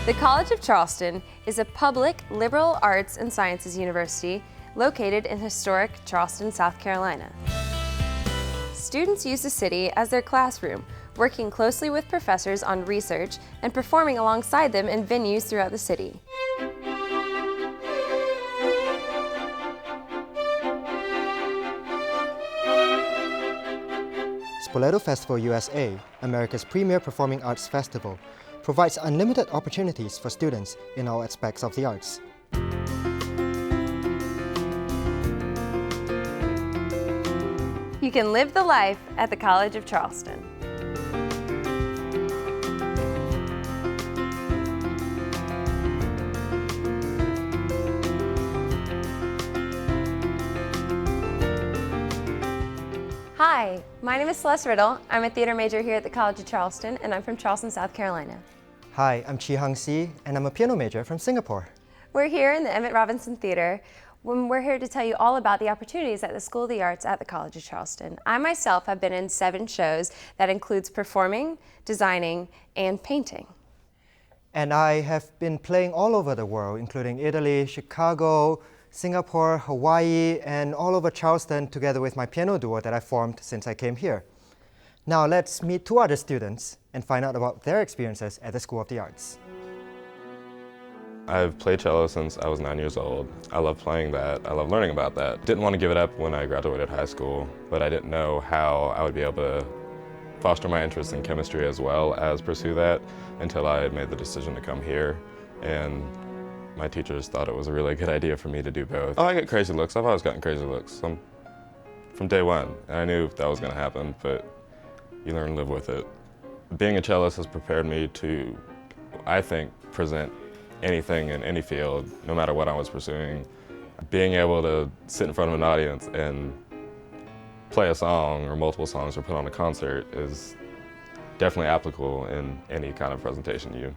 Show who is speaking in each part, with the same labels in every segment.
Speaker 1: The College of Charleston is a public liberal arts and sciences university located in historic Charleston, South Carolina. Students use the city as their classroom, working closely with professors on research and performing alongside them in venues throughout the city.
Speaker 2: Spoleto Festival USA, America's premier performing arts festival, provides unlimited opportunities for students in all aspects of the arts.
Speaker 1: You can live the life at the College of Charleston. Hi, my name is Celeste Riddle. I'm a theater major here at the College of Charleston, and I'm from Charleston, South Carolina.
Speaker 2: Hi, I'm Chi Hung Si, and I'm a piano major from Singapore.
Speaker 1: We're here in the Emmett Robinson Theater. We're here to tell you all about the opportunities at the School of the Arts at the College of Charleston. I myself have been in 7 shows that includes performing, designing, and painting.
Speaker 2: And I have been playing all over the world, including Italy, Chicago, Singapore, Hawaii, and all over Charleston, together with my piano duo that I formed since I came here. Now let's meet 2 other students and find out about their experiences at the School of the Arts.
Speaker 3: I've played cello since I was 9 years old. I love playing that. I love learning about that. Didn't want to give it up when I graduated high school, but I didn't know how I would be able to foster my interest in chemistry as well as pursue that until I had made the decision to come here. And my teachers thought it was a really good idea for me to do both. Oh, I get crazy looks. I've always gotten crazy looks from day one. And I knew that was going to happen, but you learn to live with it. Being a cellist has prepared me to, I think, present anything in any field, no matter what I was pursuing. Being able to sit in front of an audience and play a song or multiple songs or put on a concert is definitely applicable in any kind of presentation you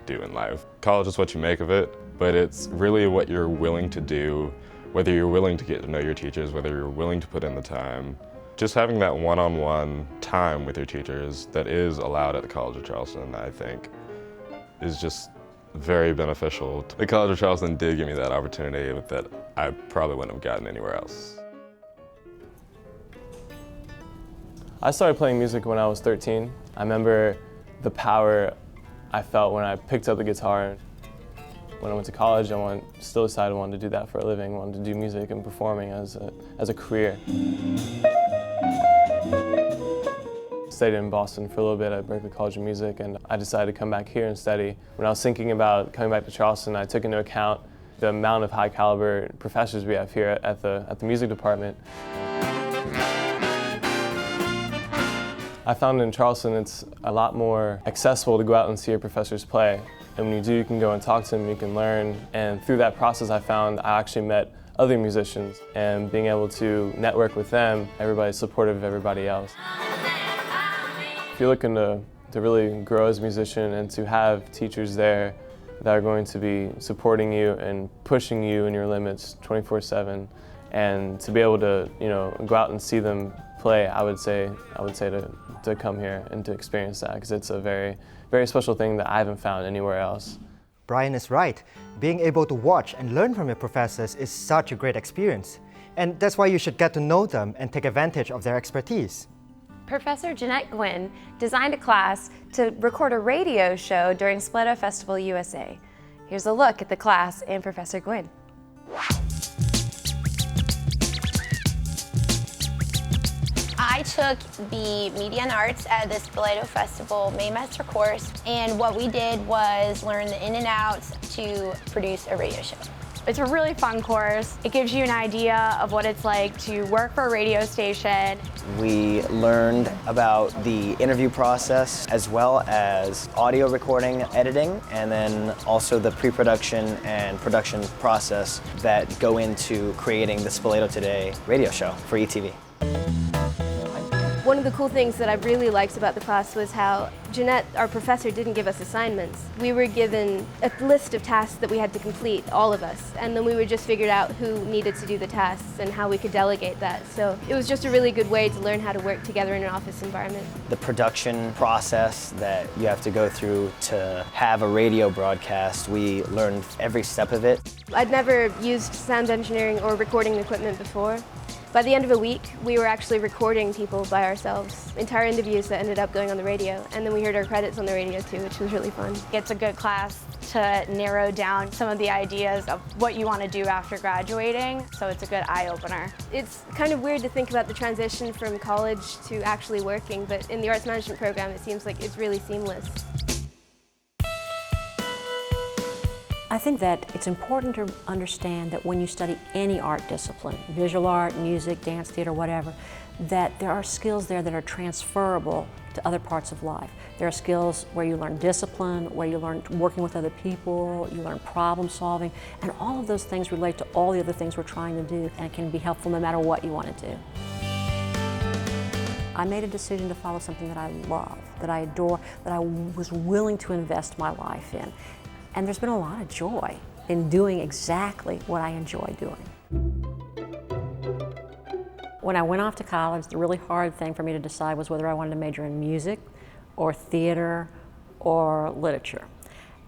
Speaker 3: do in life. College is what you make of it, but it's really what you're willing to do, whether you're willing to get to know your teachers, whether you're willing to put in the time. Just having that one-on-one time with your teachers that is allowed at the College of Charleston, I think, is just very beneficial. The College of Charleston did give me that opportunity that I probably wouldn't have gotten anywhere else.
Speaker 4: I started playing music when I was 13. I remember the power I felt when I picked up the guitar. When I went to college, I still decided I wanted to do that for a living. I wanted to do music and performing as a career. Stayed in Boston for a little bit at Berklee College of Music, and I decided to come back here and study. When I was thinking about coming back to Charleston, I took into account the amount of high caliber professors we have here at the music department. I found in Charleston it's a lot more accessible to go out and see your professors play. And when you do, you can go and talk to them, you can learn. And through that process, I found I actually met other musicians, and being able to network with them, everybody's supportive of everybody else. If you're looking to really grow as a musician and to have teachers there that are going to be supporting you and pushing you in your limits 24/7, and to be able to, go out and see them play, I would say to come here and to experience that, because it's a very, very special thing that I haven't found anywhere else.
Speaker 2: Brian is right. Being able to watch and learn from your professors is such a great experience. And that's why you should get to know them and take advantage of their expertise.
Speaker 1: Professor Jeanette Gwynn designed a class to record a radio show during Spoleto Festival USA. Here's a look at the class and Professor Gwynn.
Speaker 5: I took the Media and Arts at the Spoleto Festival main master course, and what we did was learn the in and outs to produce a radio show.
Speaker 6: It's a really fun course. It gives you an idea of what it's like to work for a radio station.
Speaker 7: We learned about the interview process as well as audio recording, editing, and then also the pre-production and production process that go into creating the Spoleto Today radio show for ETV.
Speaker 8: One of the cool things that I really liked about the class was how Jeanette, our professor, didn't give us assignments. We were given a list of tasks that we had to complete, all of us, and then we would just figure out who needed to do the tasks and how we could delegate that. So it was just a really good way to learn how to work together in an office environment.
Speaker 7: The production process that you have to go through to have a radio broadcast, we learned every step of it.
Speaker 8: I'd never used sound engineering or recording equipment before. By the end of a week, we were actually recording people by ourselves, entire interviews that ended up going on the radio, and then we heard our credits on the radio too, which was really fun.
Speaker 6: It's a good class to narrow down some of the ideas of what you want to do after graduating, so it's a good eye-opener.
Speaker 8: It's kind of weird to think about the transition from college to actually working, but in the arts management program, it seems like it's really seamless.
Speaker 9: I think that it's important to understand that when you study any art discipline, visual art, music, dance, theater, whatever, that there are skills there that are transferable to other parts of life. There are skills where you learn discipline, where you learn working with other people, you learn problem solving, and all of those things relate to all the other things we're trying to do and can be helpful no matter what you want to do. I made a decision to follow something that I love, that I adore, that I was willing to invest my life in. And there's been a lot of joy in doing exactly what I enjoy doing. When I went off to college, the really hard thing for me to decide was whether I wanted to major in music or theater or literature.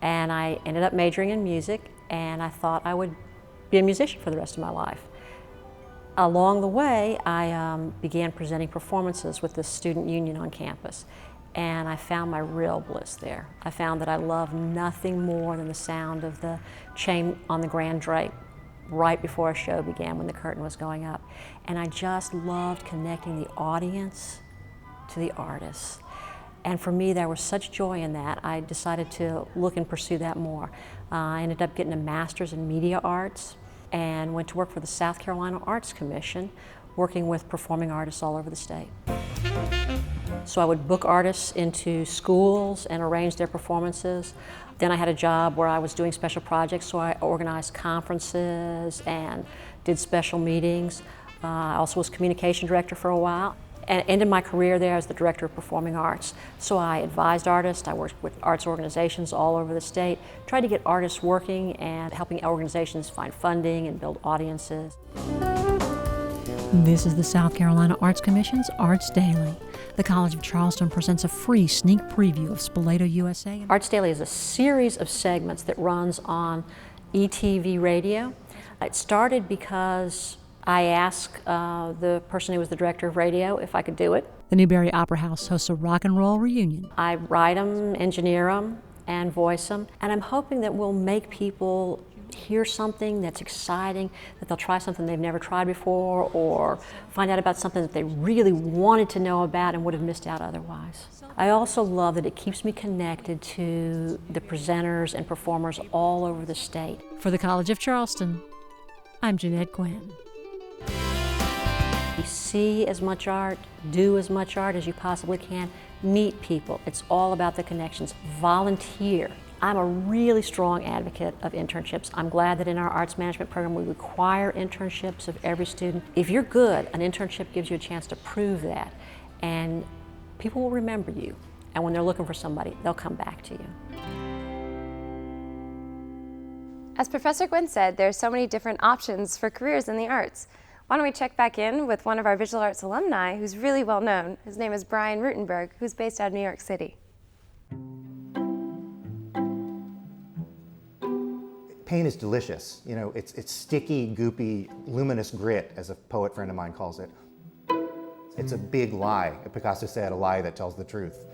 Speaker 9: And I ended up majoring in music, and I thought I would be a musician for the rest of my life. Along the way, I began presenting performances with the student union on campus. And I found my real bliss there. I found that I love nothing more than the sound of the chain on the grand drape right before a show began when the curtain was going up. And I just loved connecting the audience to the artists. And for me, there was such joy in that, I decided to look and pursue that more. I ended up getting a master's in media arts and went to work for the South Carolina Arts Commission, working with performing artists all over the state. So I would book artists into schools and arrange their performances. Then I had a job where I was doing special projects, so I organized conferences and did special meetings. I also was communication director for a while, and ended my career there as the director of performing arts. So I advised artists, I worked with arts organizations all over the state, tried to get artists working and helping organizations find funding and build audiences.
Speaker 10: This is the South Carolina Arts Commission's Arts Daily. The College of Charleston presents a free sneak preview of Spoleto USA.
Speaker 9: Arts Daily is a series of segments that runs on ETV radio. It started because I asked the person who was the director of radio if I could do it.
Speaker 10: The Newberry Opera House hosts a rock and roll reunion.
Speaker 9: I write them, engineer them, and voice them, and I'm hoping that we'll make people hear something that's exciting, that they'll try something they've never tried before, or find out about something that they really wanted to know about and would have missed out otherwise. I also love that it keeps me connected to the presenters and performers all over the state.
Speaker 10: For the College of Charleston, I'm Jeanette Quinn.
Speaker 9: See as much art, do as much art as you possibly can, meet people. It's all about the connections. Volunteer. I'm a really strong advocate of internships. I'm glad that in our arts management program we require internships of every student. If you're good, an internship gives you a chance to prove that, and people will remember you. And when they're looking for somebody, they'll come back to you.
Speaker 1: As Professor Gwen said, there are so many different options for careers in the arts. Why don't we check back in with one of our visual arts alumni who's really well known. His name is Brian Rutenberg, who's based out of New York City.
Speaker 11: Paint is delicious. You know, it's sticky, goopy, luminous grit, as a poet friend of mine calls it. It's a big lie. Picasso said, a lie that tells the truth.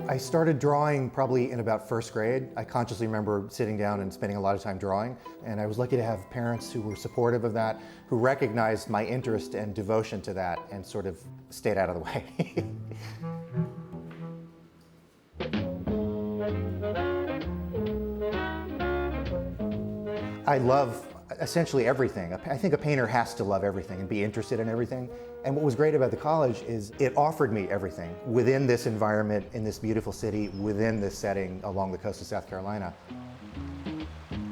Speaker 11: I started drawing probably in about first grade. I consciously remember sitting down and spending a lot of time drawing, and I was lucky to have parents who were supportive of that, who recognized my interest and devotion to that and sort of stayed out of the way. I love essentially everything. I think a painter has to love everything and be interested in everything. And what was great about the college is it offered me everything within this environment, in this beautiful city, within this setting along the coast of South Carolina.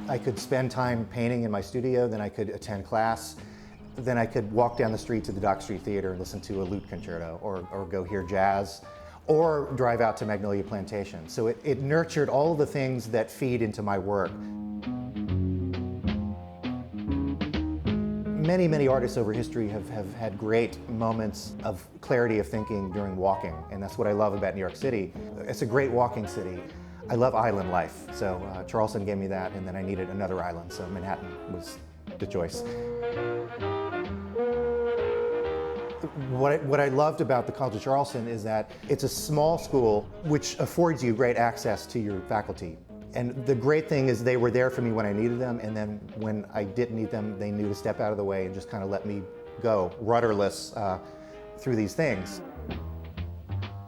Speaker 11: I could spend time painting in my studio, then I could attend class. then I could walk down the street to the Dock Street Theater and listen to a lute concerto, or go hear jazz, or drive out to Magnolia Plantation. So it nurtured all of the things that feed into my work. Many, many artists over history have had great moments of clarity of thinking during walking, and that's what I love about New York City. It's a great walking city. I love island life, so Charleston gave me that, and then I needed another island, so Manhattan was the choice. What I loved about the College of Charleston is that it's a small school which affords you great access to your faculty. And the great thing is they were there for me when I needed them, and then when I didn't need them, they knew to step out of the way and just kind of let me go, rudderless, through these things.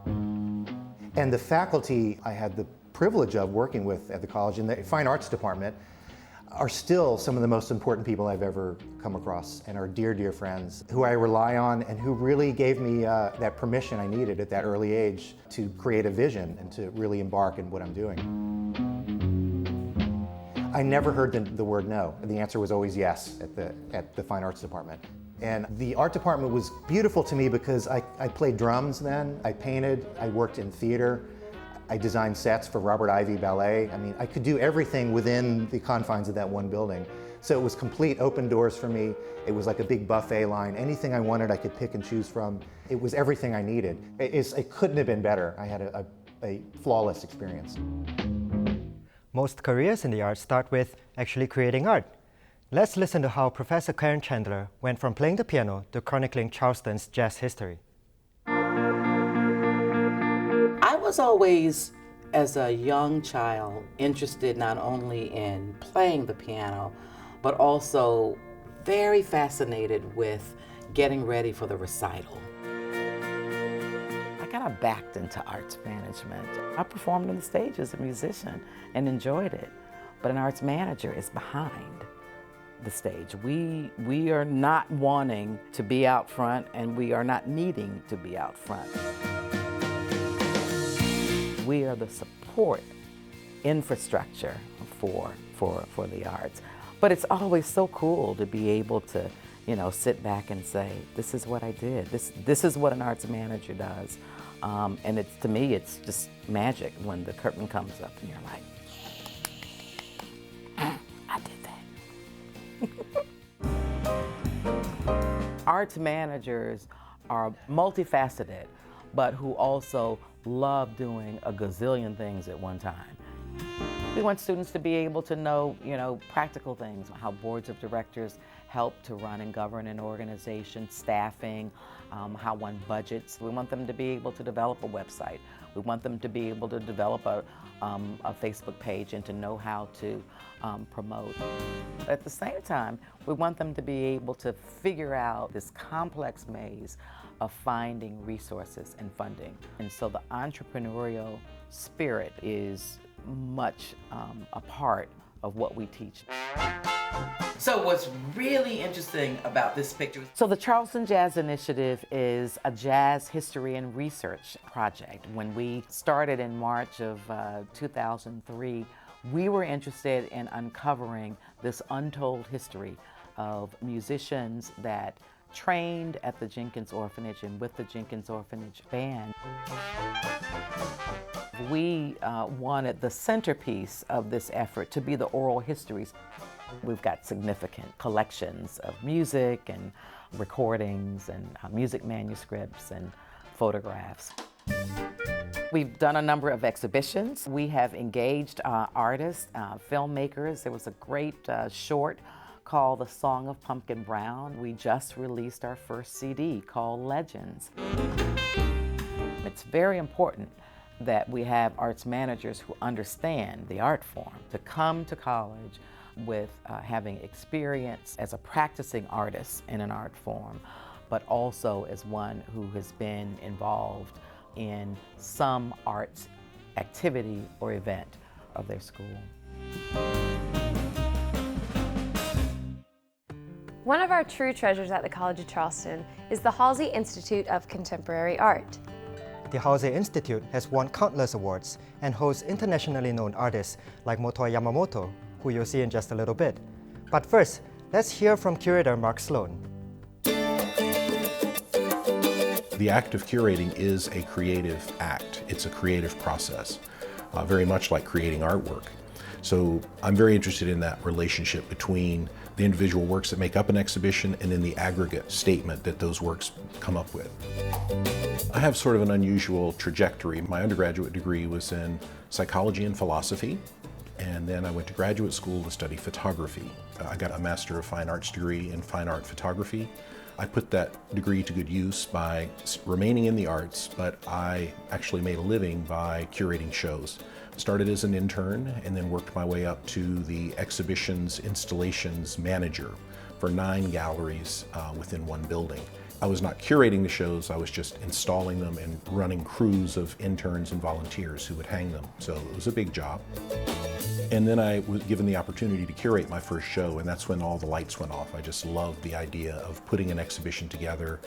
Speaker 11: And the faculty I had the privilege of working with at the college in the Fine Arts Department are still some of the most important people I've ever come across, and are dear, dear friends who I rely on and who really gave me that permission I needed at that early age to create a vision and to really embark in what I'm doing. I never heard the word no. The answer was always yes at the Fine Arts Department. And the art department was beautiful to me because I played drums then, I painted, I worked in theater, I designed sets for Robert Ivy Ballet. I mean, I could do everything within the confines of that one building. So it was complete open doors for me. It was like a big buffet line. Anything I wanted, I could pick and choose from. It was everything I needed. It couldn't have been better. I had a flawless experience.
Speaker 2: Most careers in the arts start with actually creating art. Let's listen to how Professor Karen Chandler went from playing the piano to chronicling Charleston's jazz history.
Speaker 12: I was always, as a young child, interested not only in playing the piano, but also very fascinated with getting ready for the recital.
Speaker 13: I kind of backed into arts management. I performed on the stage as a musician and enjoyed it, but an arts manager is behind the stage. We are not wanting to be out front, and we are not needing to be out front. We are the support infrastructure for the arts. But it's always so cool to be able to, sit back and say, this is what I did. This is what an arts manager does. And to me, it's just magic when the curtain comes up and you're like, I did that. Arts managers are multifaceted, but who also love doing a gazillion things at one time. We want students to be able to know, practical things, how boards of directors help to run and govern an organization, staffing, how one budgets. We want them to be able to develop a website. We want them to be able to develop a Facebook page and to know how to promote. At the same time, we want them to be able to figure out this complex maze of finding resources and funding. And so the entrepreneurial spirit is much a part of what we teach.
Speaker 12: So what's really interesting about this picture?
Speaker 13: So the Charleston Jazz Initiative is a jazz history and research project. When we started in March of 2003, we were interested in uncovering this untold history of musicians that trained at the Jenkins Orphanage and with the Jenkins Orphanage Band. We wanted the centerpiece of this effort to be the oral histories. We've got significant collections of music and recordings and music manuscripts and photographs. We've done a number of exhibitions. We have engaged artists, filmmakers. There was a great short called The Song of Pumpkin Brown. We just released our first CD called Legends. It's very important that we have arts managers who understand the art form, to come to college with having experience as a practicing artist in an art form, but also as one who has been involved in some arts activity or event of their school.
Speaker 1: One of our true treasures at the College of Charleston is the Halsey Institute of Contemporary Art.
Speaker 2: The Halsey Institute has won countless awards and hosts internationally known artists like Motoi Yamamoto, who you'll see in just a little bit. But first, let's hear from curator Mark Sloan.
Speaker 14: The act of curating is a creative act. It's a creative process, very much like creating artwork. So I'm very interested in that relationship between the individual works that make up an exhibition and then the aggregate statement that those works come up with. I have sort of an unusual trajectory. My undergraduate degree was in psychology and philosophy, and then I went to graduate school to study photography. I got a Master of Fine Arts degree in fine art photography. I put that degree to good use by remaining in the arts, but I actually made a living by curating shows. Started as an intern and then worked my way up to the exhibitions installations manager for 9 galleries within one building. I was not curating the shows, I was just installing them and running crews of interns and volunteers who would hang them. So it was a big job. And then I was given the opportunity to curate my first show, and that's when all the lights went off. I just loved the idea of putting an exhibition together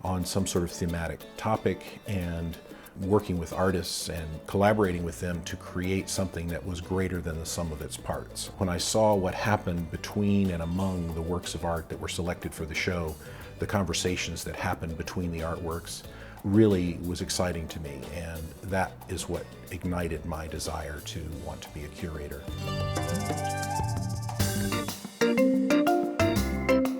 Speaker 14: on some sort of thematic topic and working with artists and collaborating with them to create something that was greater than the sum of its parts. When I saw what happened between and among the works of art that were selected for the show, the conversations that happened between the artworks really was exciting to me, and that is what ignited my desire to want to be a curator.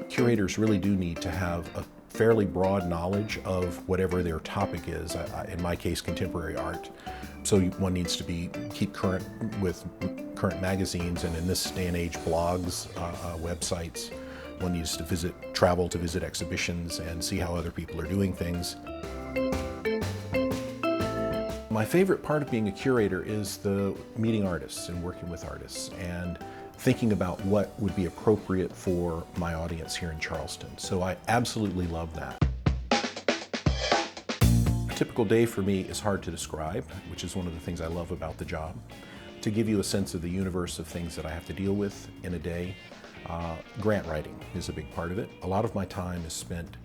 Speaker 14: Curators really do need to have a fairly broad knowledge of whatever their topic is, in my case, contemporary art. So one needs to keep current with current magazines, and in this day and age, blogs, websites. One needs to travel to visit exhibitions and see how other people are doing things. My favorite part of being a curator is the meeting artists and working with artists and thinking about what would be appropriate for my audience here in Charleston. So I absolutely love that. A typical day for me is hard to describe, which is one of the things I love about the job. To give you a sense of the universe of things that I have to deal with in a day, grant writing is a big part of it. A lot of my time is spent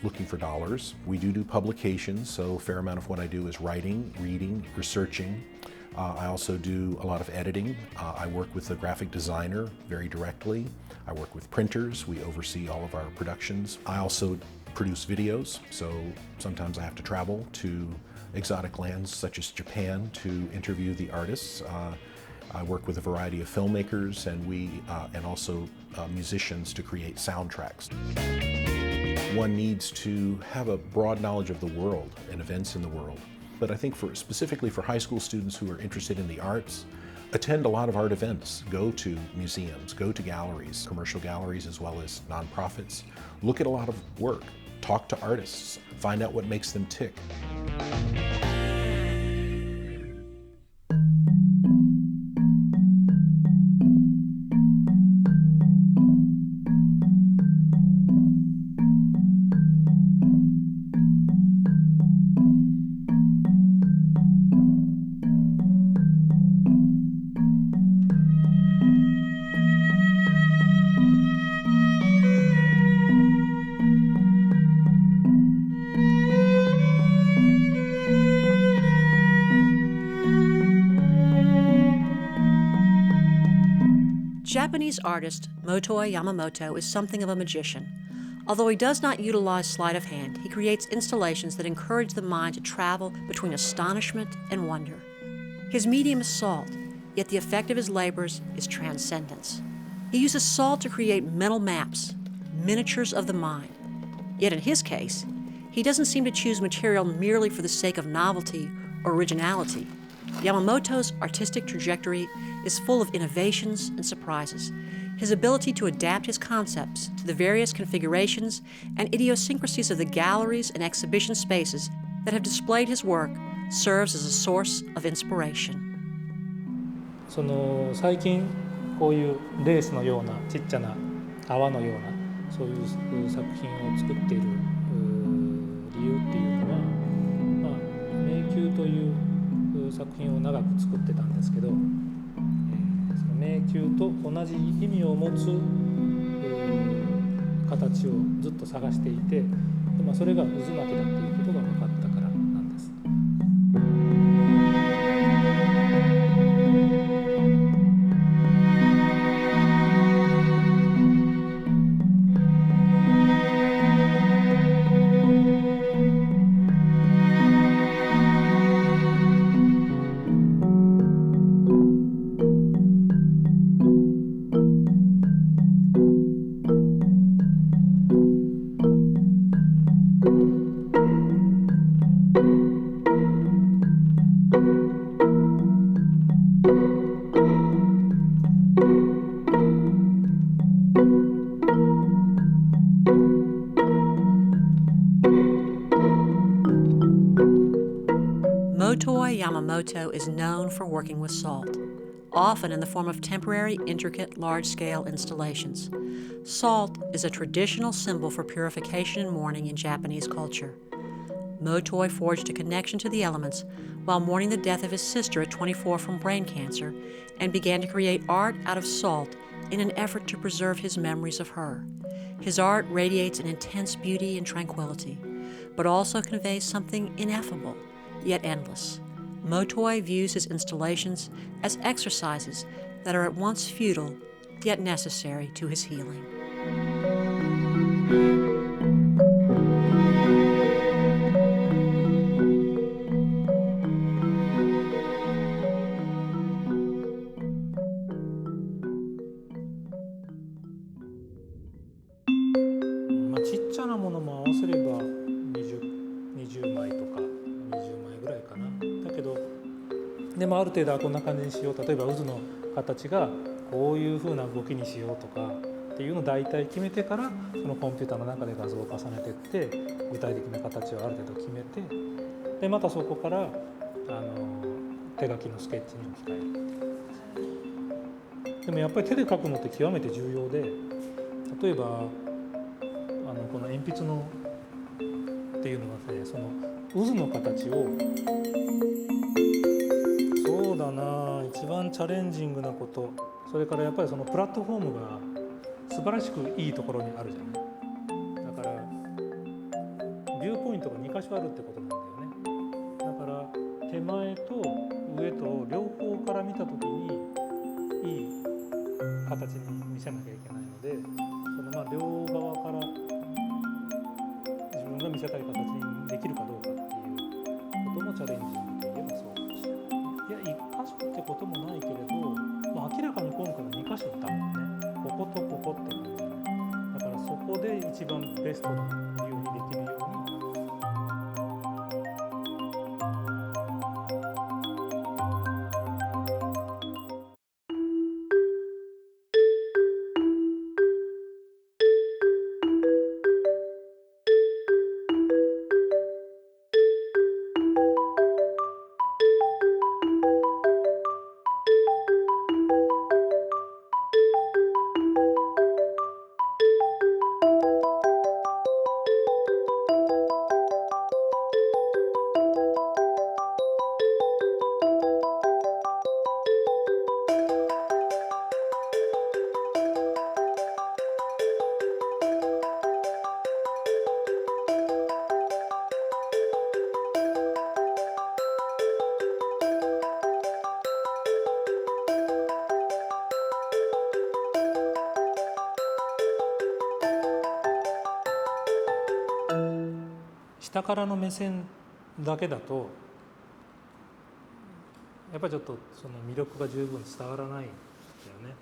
Speaker 14: looking for dollars. We do publications, so a fair amount of what I do is writing, reading, researching. I also do a lot of editing. I work with a graphic designer very directly. I work with printers. We oversee all of our productions. I also produce videos, so sometimes I have to travel to exotic lands such as Japan to interview the artists. I work with a variety of filmmakers and also musicians to create soundtracks. One needs to have a broad knowledge of the world and events in the world. But I think specifically for high school students who are interested in the arts, attend a lot of art events, go to museums, go to galleries, commercial galleries as well as nonprofits. Look at a lot of work, talk to artists, find out what makes them tick.
Speaker 10: Japanese artist Motoi Yamamoto is something of a magician. Although he does not utilize sleight of hand, he creates installations that encourage the mind to travel between astonishment and wonder. His medium is salt, yet the effect of his labors is transcendence. He uses salt to create mental maps, miniatures of the mind. Yet in his case, he doesn't seem to choose material merely for the sake of novelty or originality. Yamamoto's artistic trajectory is full of innovations and surprises. His ability to adapt his concepts to the various configurations and idiosyncrasies of the galleries and exhibition spaces that have displayed his work serves as a source of inspiration.
Speaker 15: 最近こういうレースのようなちっちゃな泡のようなそういう作品を作っている理由っていうのは、迷宮という作品を長く作ってたんですけど、その迷宮と同じ意味を持つ形をずっと探していて、それが渦巻きだっていうことが分かったからなんです。
Speaker 10: Motoi Yamamoto is known for working with salt, often in the form of temporary, intricate, large-scale installations. Salt is a traditional symbol for purification and mourning in Japanese culture. Motoi forged a connection to the elements while mourning the death of his sister at 24 from brain cancer and began to create art out of salt in an effort to preserve his memories of her. His art radiates an intense beauty and tranquility, but also conveys something ineffable, yet endless. Motoi views his installations as exercises that are at once futile, yet necessary to his healing.
Speaker 15: ちっちゃなものも合わせれば20枚とか20枚ぐらいかな。だけどでもある程度はこんな感じにしよう、例えば渦の形がこういう風な動きにしようとかっていうのを大体決めてから、そのコンピューターの中で画像を重ねていって具体的な形をある程度決めて、でまたそこから手書きのスケッチに置き換える。でもやっぱり手で描くのって極めて重要で、例えばこの鉛筆のっていうのはね、その渦の形を、そうだな、一番チャレンジングなこと、それからやっぱりそのプラットフォームが素晴らしくいいところにあるじゃない。だからビューポイントが2箇所あるってことなんだよね。だから手前と上と両方から見た時にいい形に見せなきゃいけないので、その両側から自分が見せたい形にできるかどうかっていうこともチャレンジングといえばそうかもしれない。いや、1箇所ってこともないけれど、明らかに今回は2箇所だもんね。こことここって感じ。だからそこで一番ベストな理由にできるように。下からの目線だけだとやっぱりちょっとその魅力が十分伝わらないんだよね。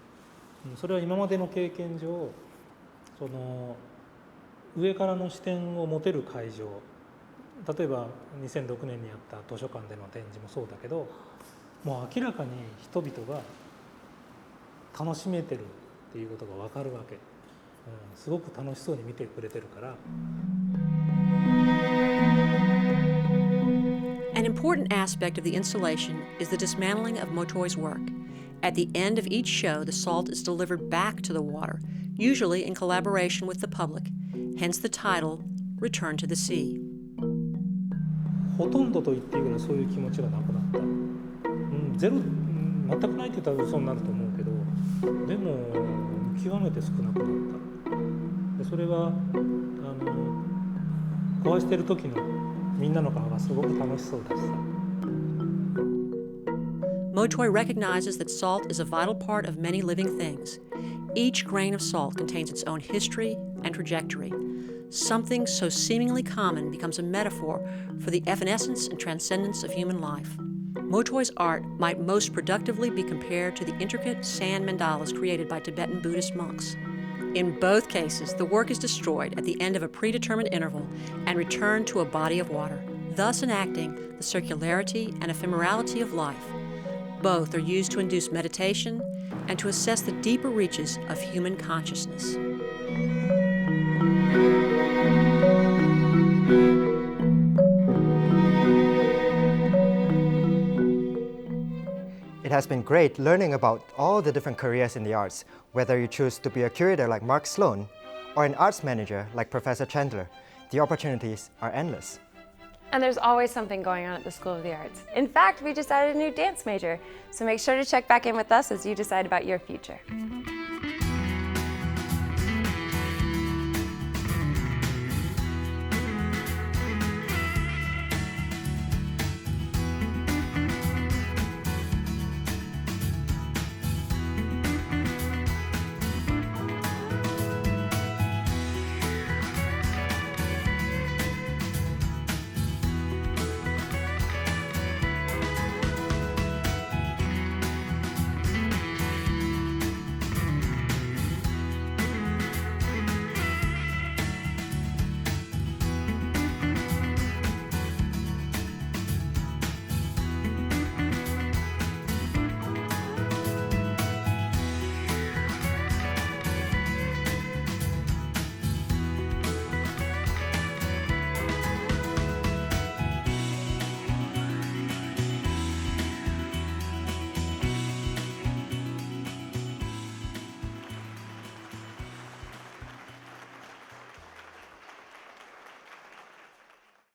Speaker 15: それは今までの経験上、その上からの視点を持てる会場、例えば2006年にやった図書館での展示もそうだけど、もう明らかに人々が楽しめてるっていうことが分かるわけ。すごく楽しそうに見てくれてるから。
Speaker 10: An important aspect of the installation is the dismantling of Motoi's work. At the end of each show, the salt is delivered back to the water, usually in collaboration with the public, hence the title, Return to the Sea.
Speaker 15: ほとんどと言っていいぐらいそういう気持ちがなくなった。ゼロ、全くないって言ったら嘘になると思うけど、でも極めて少なくなった。でそれは壊してる時のみんなの顔がすごく楽しそうだしさ。
Speaker 10: Motoi recognizes that salt is a vital part of many living things. Each grain of salt contains its own history and trajectory. Something so seemingly common becomes a metaphor for the evanescence and transcendence of human life. Motoi's art might most productively be compared to the intricate sand mandalas created by Tibetan Buddhist monks. In both cases, the work is destroyed at the end of a predetermined interval and returned to a body of water, thus enacting the circularity and ephemerality of life. Both are used to induce meditation and to assess the deeper reaches of human consciousness.
Speaker 2: has been great learning about all the different careers in the arts, whether you choose to be a curator like Mark Sloan or an arts manager like Professor Chandler. The opportunities are endless.
Speaker 1: And there's always something going on at the School of the Arts. In fact, we just added a new dance major, so make sure to check back in with us as you decide about your future.